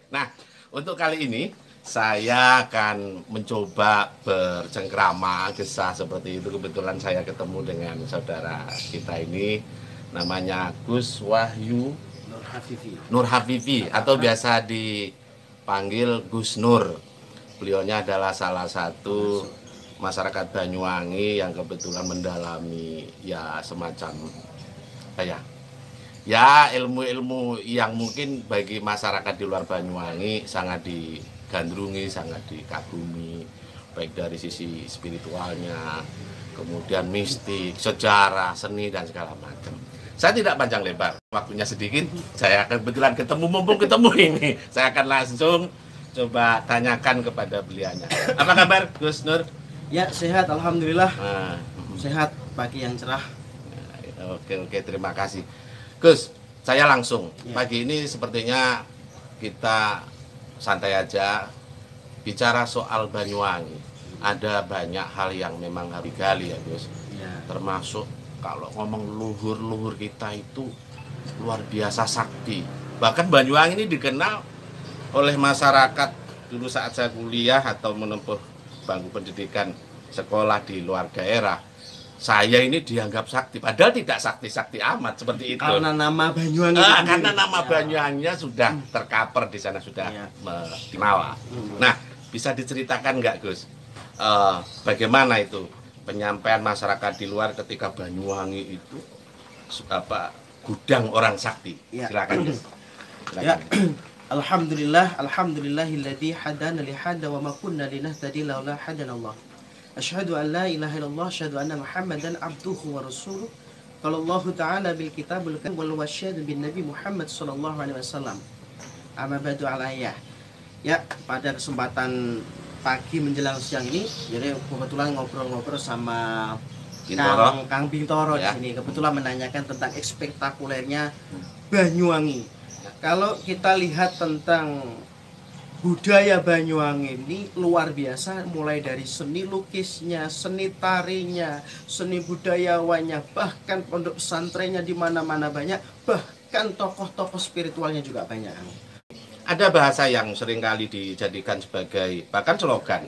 Nah, untuk kali ini saya akan mencoba bercengkrama gesah seperti itu. Kebetulan saya ketemu dengan saudara kita ini, namanya Gus Wahyu Nur Hafifi atau biasa dipanggil Gus Nur. Beliaunya adalah salah satu masyarakat Banyuwangi yang kebetulan mendalami ya semacam ya ilmu-ilmu yang mungkin bagi masyarakat di luar Banyuwangi sangat digandrungi, sangat dikagumi, baik dari sisi spiritualnya, kemudian mistik, sejarah, seni dan segala macam. Saya tidak panjang lebar, waktunya sedikit. Saya akan kebetulan ketemu, mumpung ketemu ini, saya akan langsung coba tanyakan kepada beliaunya. Apa kabar, Gus Nur? Ya, sehat, alhamdulillah. Nah, Sehat, pagi yang cerah. oke, terima kasih. Gus, saya langsung. Ya. Pagi ini sepertinya kita santai aja bicara soal Banyuwangi. Ada banyak hal yang memang harus digali ya, Gus. Ya. Termasuk kalau ngomong luhur-luhur kita itu luar biasa sakti. Bahkan Banyuwangi ini dikenal oleh masyarakat dulu saat saya kuliah atau menempuh bangku pendidikan sekolah di luar daerah. Saya ini dianggap sakti, padahal tidak sakti-sakti amat seperti itu. Karena nama Banyuwangi. Karena nama Banyuwanginya sudah tercover di sana, sudah dimawa. Nah, bisa diceritakan nggak, Gus? Bagaimana itu penyampaian masyarakat di luar ketika Banyuwangi itu gudang orang sakti? Ya. Silakan, Gus. Ya. Alhamdulillahilladzi hadana li hada wa ma kunna linahtadi laula hadanallah. Asyhadu an la ilaha illallah, asyhadu anna Muhammadan abduhu wa rasuluh. Qala Allah Ta'ala bil kitabul karim wal wasyhadu bin Nabi Muhammad sallallahu alaihi wasallam. Amma ba'du alayya. Ya, pada kesempatan pagi menjelang siang ini, jadi kebetulan ngobrol-ngobrol sama Kang Bintoro ya. di sini. Kebetulan menanyakan tentang spektakulernya Banyuwangi. Kalau kita lihat tentang budaya Banyuwangi ini luar biasa, mulai dari seni lukisnya, seni tarinya, seni budayawannya, bahkan pondok pesantrennya di mana-mana banyak, bahkan tokoh-tokoh spiritualnya juga banyak. Ada bahasa yang seringkali dijadikan sebagai bahkan slogan.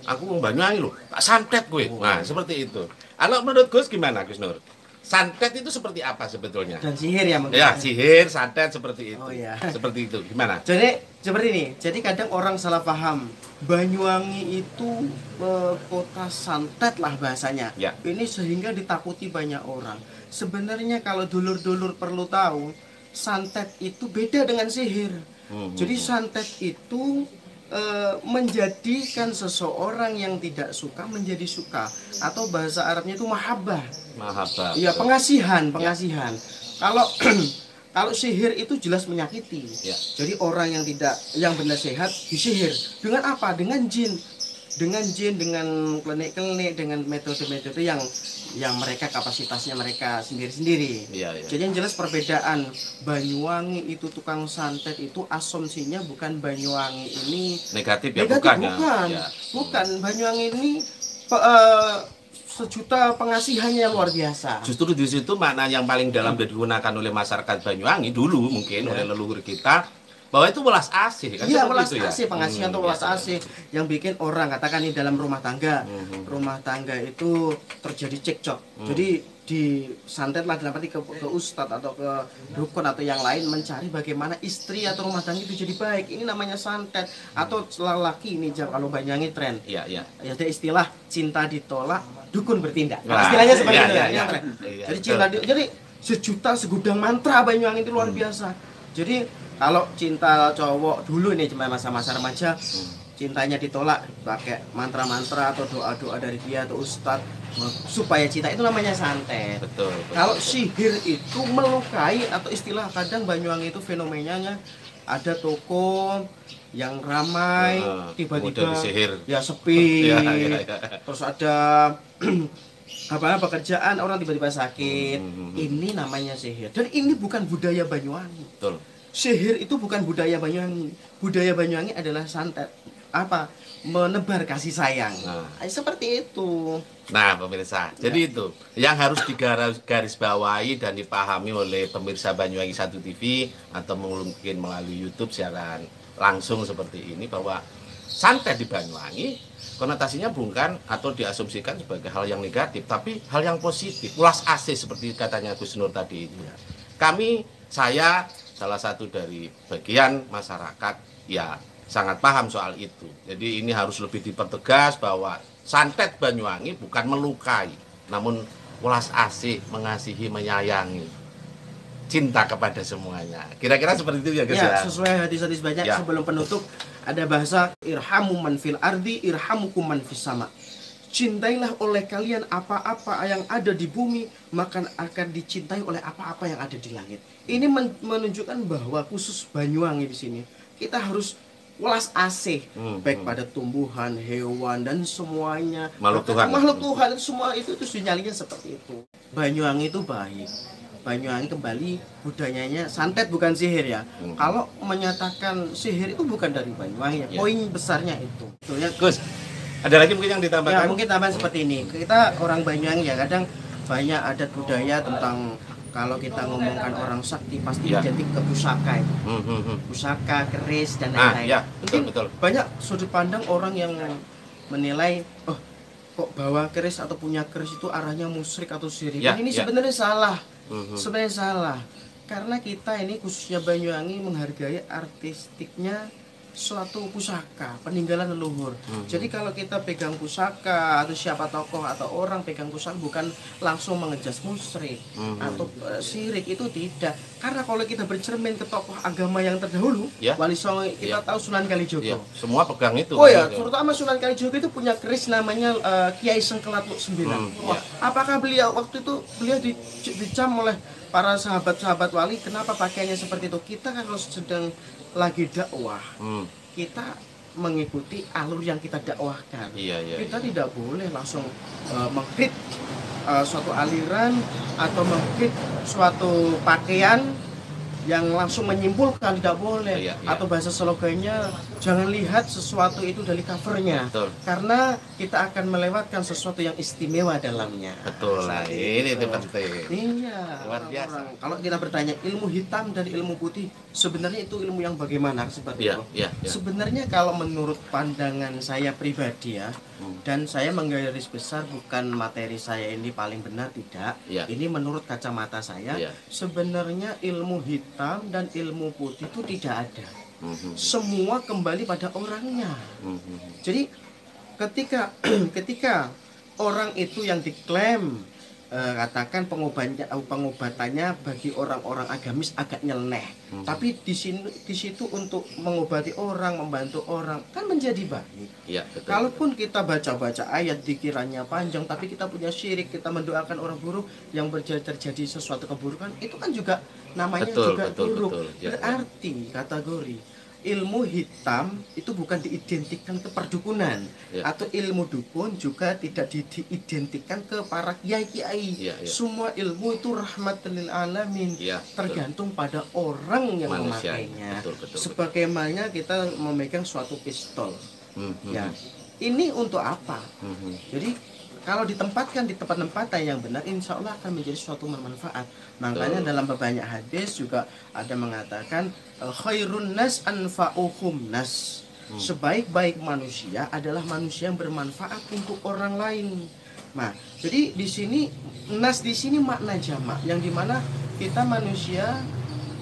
Aku mau Banyuwangi loh, tak santet gue. Nah, seperti itu. Kalau menurut Gus gimana, Gus Nur? Santet itu seperti apa sebetulnya? Dan sihir ya mungkin. Ya, sihir, santet seperti itu. Oh, ya. Seperti itu. Gimana? Jadi seperti ini. Jadi kadang orang salah paham. Banyuwangi itu kota santet lah bahasanya. Ya. Ini sehingga ditakuti banyak orang. Sebenarnya kalau dulur-dulur perlu tahu, santet itu beda dengan sihir. Jadi santet itu menjadikan seseorang yang tidak suka menjadi suka, atau bahasa Arabnya itu mahabbah. Mahabbah. Iya, pengasihan. Kalau kalau sihir itu jelas menyakiti. Ya. Jadi orang yang benar sehat disihir dengan apa? Dengan jin, dengan klinik-klinik, dengan metode-metode yang mereka kapasitasnya mereka sendiri-sendiri. Ya. Jadi yang jelas perbedaan Banyuwangi itu tukang santet itu asumsinya bukan Banyuwangi ini Negatif ya, negatif, bukan. Ya. bukan. Banyuwangi ini sejuta pengasihannya yang luar biasa. Justru di situ makna yang paling dalam digunakan oleh masyarakat Banyuwangi dulu mungkin oleh leluhur kita, bahwa itu welas asih kan? Iya, welas itu, asih, pengasihan atau welas asih yang bikin orang, katakan ini dalam rumah tangga. Rumah tangga itu terjadi cekcok. Jadi di santet lah, dalam arti ke ustadz atau ke dukun atau yang lain mencari bagaimana istri atau rumah tangga itu jadi baik. Ini namanya santet. Atau lelaki ini kalau Banyuwangi tren. Iya. Ada istilah cinta ditolak, dukun bertindak. Nah, istilahnya seperti itu iya. ya. Jadi jadi sejuta segudang mantra Banyuwangi itu luar biasa. Jadi kalau cinta cowok dulu ini cuma masa-masa remaja, cintanya ditolak pakai mantra-mantra atau doa-doa dari dia atau ustadz supaya cinta, itu namanya santet. Betul. Kalau sihir itu melukai, atau istilah kadang Banyuwangi itu fenomenanya ada toko yang ramai tiba-tiba ya sepi. Ya. Terus ada pekerjaan orang tiba-tiba sakit. Ini namanya sihir, dan ini bukan budaya Banyuwangi. Betul. Sihir itu bukan budaya Banyuwangi. Budaya Banyuwangi adalah santet. apa menebar kasih sayang. Nah. Seperti itu. Nah, pemirsa, jadi itu yang harus digarisbawahi dan dipahami oleh pemirsa Banyuwangi 1 TV atau mungkin melalui YouTube siaran langsung seperti ini, bahwa santet di Banyuwangi konotasinya bukan atau diasumsikan sebagai hal yang negatif, tapi hal yang positif, ulas asih seperti katanya Gus Nur tadi itu. Saya salah satu dari bagian masyarakat ya sangat paham soal itu. Jadi ini harus lebih dipertegas bahwa santet Banyuwangi bukan melukai, namun ulas asih, mengasihi, menyayangi, cinta kepada semuanya. Kira-kira seperti itu ya guys ya. Sesuai hadis-hadis banyak Ya. sebelum penutup ada bahasa irhamu man fil ardi irhamukum man fis sama. Cintailah oleh kalian apa-apa yang ada di bumi, maka akan dicintai oleh apa-apa yang ada di langit. Ini menunjukkan bahwa khusus Banyuwangi di sini kita harus welas asih baik pada tumbuhan, hewan dan semuanya. Makhluk Tuhan. Makhluk Tuhan semua itu sinyalnya seperti itu. Banyuwangi itu baik. Banyuwangi kembali budayanya santet bukan sihir ya. Kalau menyatakan sihir itu bukan dari Banyuwangi ya. Poin besarnya itu. Ya. Gus, ada lagi mungkin yang ditambahkan? Ya, mungkin tambahan seperti ini. Kita orang Banyuwangi ya kadang banyak adat budaya tentang kalau kita ngomongkan orang sakti pasti identik ke pusaka itu. Pusaka, keris dan lain-lain. Ya, mungkin betul. banyak sudut pandang orang yang menilai kok bawa keris atau punya keris itu arahnya musyrik atau syirik. Ini sebenarnya salah. Sebenarnya salah. Karena kita ini khususnya Banyuwangi menghargai artistiknya suatu pusaka, peninggalan leluhur. Jadi kalau kita pegang pusaka atau siapa tokoh atau orang pegang pusaka bukan langsung mengejas musyrik atau syirik, itu tidak. Karena kalau kita bercermin ke tokoh agama yang terdahulu, Wali Songo kita tahu Sunan Kalijogo. Semua pegang itu. Oh ya, terutama Sunan Kalijogo itu punya keris namanya Kiai Sengkelatuk 9. Apakah beliau waktu itu dicam oleh para sahabat-sahabat wali, kenapa pakaiannya seperti itu? Kita kan kalau sedang lagi dakwah, kita mengikuti alur yang kita dakwahkan. Kita tidak boleh langsung menghit suatu aliran atau menghit suatu pakaian yang langsung menyimpulkan, tidak boleh. Atau bahasa slogannya jangan lihat sesuatu itu dari covernya. Karena kita akan melewatkan sesuatu yang istimewa dalamnya. Betul lah, ini penting. Iya, luar biasa. Kalau kita bertanya ilmu hitam dan ilmu putih, sebenarnya itu ilmu yang bagaimana seperti itu? Sebenarnya kalau menurut pandangan saya pribadi ya, dan saya menggaris besar bukan materi saya ini paling benar, tidak. Ini menurut kacamata saya, sebenarnya ilmu hitam dan ilmu putih itu tidak ada. Semua kembali pada orangnya. Jadi ketika orang itu yang diklaim katakan pengobatannya bagi orang-orang agamis agak nyeleneh, tapi di situ untuk mengobati orang, membantu orang kan menjadi baik. Kalaupun kita baca ayat dikiranya panjang, tapi kita punya syirik, kita mendoakan orang buruk yang terjadi sesuatu keburukan, itu kan juga namanya juga buruk. Berarti kategori ilmu hitam itu bukan diidentikan ke perdukunan, atau ilmu dukun juga tidak diidentikan ke para kiai-kiai. Semua ilmu itu rahmatan lil alamin, tergantung pada orang yang memakainya. Sebagaimana kita memegang suatu pistol, ini untuk apa? Jadi kalau ditempatkan di tempat-tempat yang benar, insya Allah akan menjadi suatu bermanfaat. Makanya dalam banyak hadis juga ada mengatakan khairun nas anfa'uhum nas. Sebaik-baik manusia adalah manusia yang bermanfaat untuk orang lain. Nah, jadi di sini nas di sini makna jamak, yang dimana kita manusia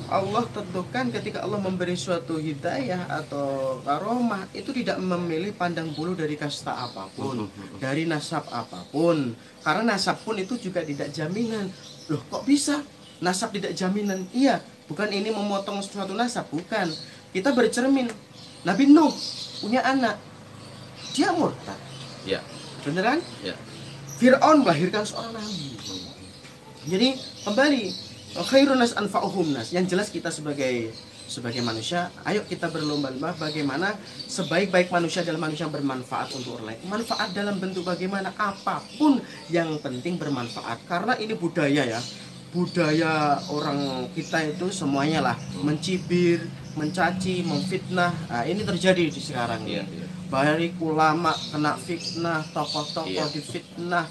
Allah tentukan ketika Allah memberi suatu hidayah atau karomah itu tidak memilih pandang bulu dari kasta apapun, dari nasab apapun. Karena nasab pun itu juga tidak jaminan. Loh, kok bisa nasab tidak jaminan? Iya, bukan ini memotong suatu nasab, bukan. Kita bercermin, Nabi Nuh punya anak, dia murtad. Beneran? Fir'aun melahirkan seorang nabi. Jadi kembali, khairun nas anfa'uhum nas. Yang jelas kita sebagai manusia, ayo kita berlomba-lomba bagaimana sebaik-baik manusia adalah manusia yang bermanfaat untuk orang lain. Manfaat dalam bentuk bagaimana, apapun yang penting bermanfaat. Karena ini budaya ya. Budaya orang kita itu semuanya lah mencibir, mencaci, memfitnah. Nah, ini terjadi di sekarang Iya, ini. iya. Baik ulama kena fitnah, tokoh-tokoh Iya. difitnah,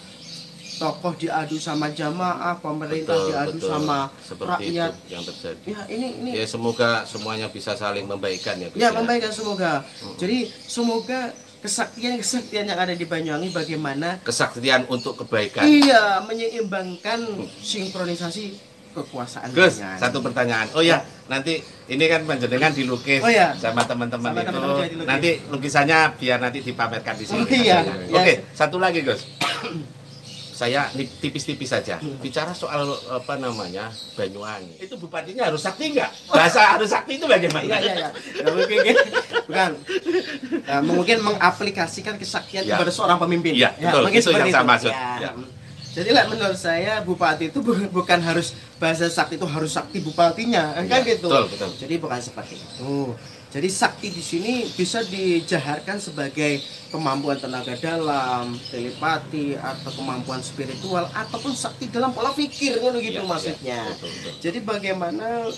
tokoh diadu sama jamaah, pemerintah diadu sama seperti rakyat. itu yang terjadi. Ya, ini Ya semoga semuanya bisa saling membaikan ya Gus. ya membaikan semoga. Jadi semoga kesaktian yang ada di Banyuwangi bagaimana Kesaktian untuk kebaikan. iya menyeimbangkan sinkronisasi kekuasaan Gus, dengan satu pertanyaan. Oh ya, nanti ini kan panjenengan dilukis Oh ya. sama teman-teman Sama itu. teman-teman juga dilukis. Nanti lukisannya biar nanti dipamerkan di sini. Oh, iya. hasilnya. Oke, satu lagi Gus. Saya tipis-tipis saja bicara soal apa namanya Banyuwangi. Itu bupatinya harus sakti nggak? Bahasa harus sakti itu bagaimana? Iya, iya, iya. Ya, mungkin, bukan. Ya, mungkin mengaplikasikan kesaktian Ya. kepada seorang pemimpin. Iya, betul. mungkin Itu yang seperti saya maksud. Ya. Ya. Jadi lah menurut saya bupati itu bukan harus bahasa sakti itu harus sakti bupatinya, kan Iya, gitu. betul, betul. Jadi bukan seperti itu. Jadi sakti di sini bisa dijaharkan sebagai kemampuan tenaga dalam, telepati atau kemampuan spiritual ataupun sakti dalam pola pikir kan gitu Iya, maksudnya. iya, betul, betul. Jadi bagaimana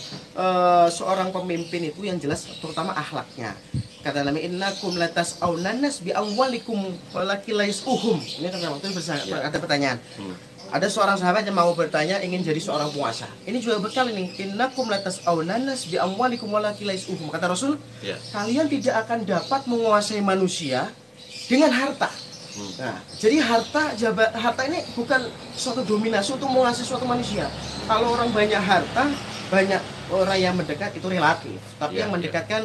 seorang pemimpin itu yang jelas terutama akhlaknya. Kata Nabi innakum latas aunanas bi awwalikum walakilais uhum. Ini kan waktu ada pertanyaan. Ada seorang sahabat yang mau bertanya ingin jadi seorang penguasa. Ini juga bekal ini. Innakum latas aunanas bi amwalikum walakilais uhum. Kata Rasul, Ya. kalian tidak akan dapat menguasai manusia dengan harta. Nah, jadi harta ini bukan suatu dominasi untuk menguasai suatu manusia. Kalau orang banyak harta, banyak orang yang mendekat itu relatif. Tapi Ya, yang ya. mendekatkan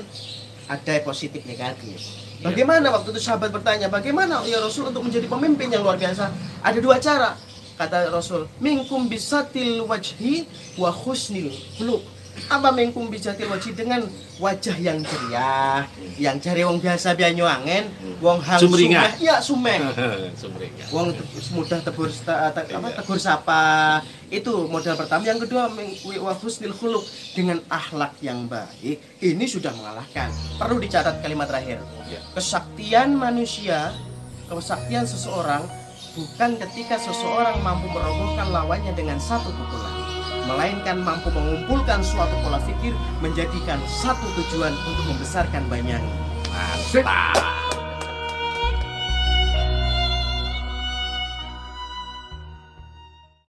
ada positif negatif. Bagaimana waktu itu sahabat bertanya, bagaimana ya Rasul untuk menjadi pemimpin yang luar biasa? Ada dua cara. Kata Rasul, minkum bisatil wajhi wa husnil khuluq. Apa minkum bisatil wajhi dengan wajah yang ceria, yang cari wong biasa Banyuwangen, wong halus Sumringah. ya sumeh. Sumringah. Wong mudah tegur sapa. Itu modal pertama. Yang kedua wa husnil khuluq dengan akhlak yang baik. Ini sudah mengalahkan. Perlu dicatat kalimat terakhir. Ya. Kesaktian manusia, kesaktian seseorang bukan ketika seseorang mampu merobohkan lawannya dengan satu pukulan, melainkan mampu mengumpulkan suatu pola pikir menjadikan satu tujuan untuk membesarkan Banyuwangi. Mantap.